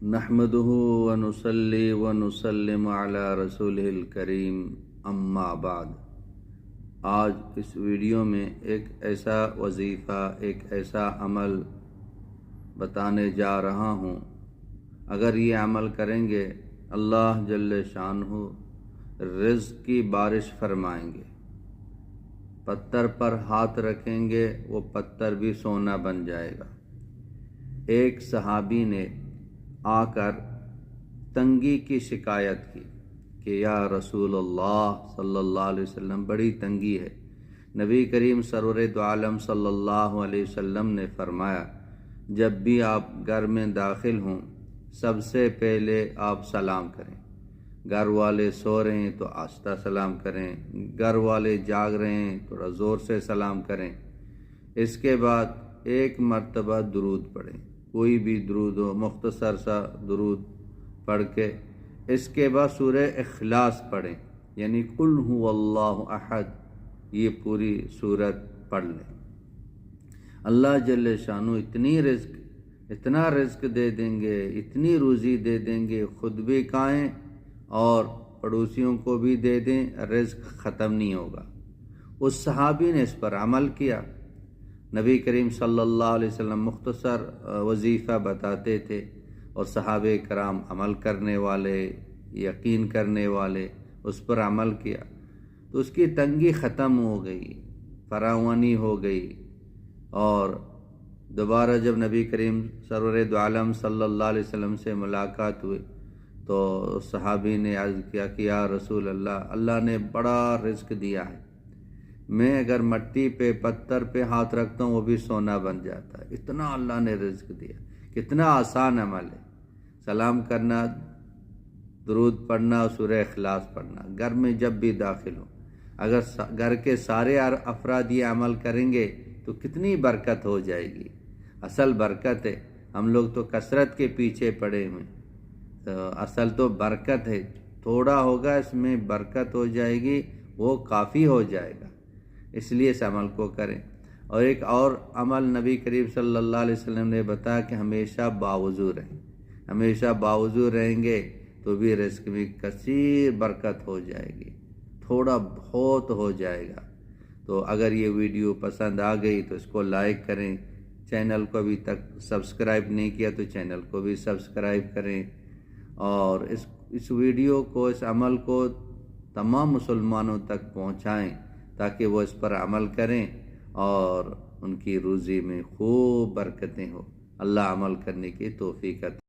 نحمدہ ونصلی ونسلم علی رسولہ الکریم اما بعد۔ آج اس ویڈیو میں ایک ایسا وظیفہ، ایک ایسا عمل بتانے جا رہا ہوں، اگر یہ عمل کریں گے اللہ جل شانہ رزق کی بارش فرمائیں گے۔ پتھر پر ہاتھ رکھیں گے وہ پتھر بھی سونا بن جائے گا۔ ایک صحابی نے آ کر تنگی کی شکایت کی کہ یا رسول اللہ صلی اللہ علیہ وسلم بڑی تنگی ہے۔ نبی کریم سرور دو عالم صلی اللہ علیہ وسلم نے فرمایا جب بھی آپ گھر میں داخل ہوں سب سے پہلے آپ سلام کریں۔ گھر والے سو رہے ہیں تو آہستہ سلام کریں، گھر والے جاگ رہے ہیں تھوڑا زور سے سلام کریں۔ اس کے بعد ایک مرتبہ درود پڑھیں، کوئی بھی درود ہو، مختصر سا درود پڑھ کے اس کے بعد سورہ اخلاص پڑھیں، یعنی قل هو اللہ احد، یہ پوری سورت پڑھ لیں۔ اللہ جل شانہ اتنا رزق دے دیں گے، اتنی روزی دے دیں گے، خود بھی کھائیں اور پڑوسیوں کو بھی دے دیں، رزق ختم نہیں ہوگا۔ اس صحابی نے اس پر عمل کیا۔ نبی کریم صلی اللہ علیہ وسلم مختصر وظیفہ بتاتے تھے اور صحابہ کرام عمل کرنے والے، یقین کرنے والے اس پر عمل کیا تو اس کی تنگی ختم ہو گئی، فراوانی ہو گئی۔ اور دوبارہ جب نبی کریم سرور دو عالم صلی اللہ علیہ وسلم سے ملاقات ہوئی تو صحابی نے عرض کیا کہ یا رسول اللہ، اللہ نے بڑا رزق دیا ہے، میں اگر مٹی پہ پتھر پہ ہاتھ رکھتا ہوں وہ بھی سونا بن جاتا ہے، اتنا اللہ نے رزق دیا۔ کتنا آسان عمل ہے، سلام کرنا، درود پڑھنا، سورہ اخلاص پڑھنا، گھر میں جب بھی داخل ہو۔ اگر گھر کے سارے افراد یہ عمل کریں گے تو کتنی برکت ہو جائے گی۔ اصل برکت ہے، ہم لوگ تو کثرت کے پیچھے پڑے ہوئے، اصل تو برکت ہے، تھوڑا ہوگا اس میں برکت ہو جائے گی، وہ کافی ہو جائے گا، اس لیے اس عمل کو کریں۔ اور ایک اور عمل نبی کریم صلی اللہ علیہ وسلم نے بتایا کہ ہمیشہ باوضو رہیں، ہمیشہ باوضو رہیں گے تو بھی رزق میں کثیر برکت ہو جائے گی، تھوڑا بہت ہو جائے گا۔ تو اگر یہ ویڈیو پسند آ گئی تو اس کو لائک کریں، چینل کو ابھی تک سبسکرائب نہیں کیا تو چینل کو بھی سبسکرائب کریں، اور اس ویڈیو کو، اس عمل کو تمام مسلمانوں تک پہنچائیں تاکہ وہ اس پر عمل کریں اور ان کی روزی میں خوب برکتیں ہوں۔ اللہ عمل کرنے کی توفیق عطا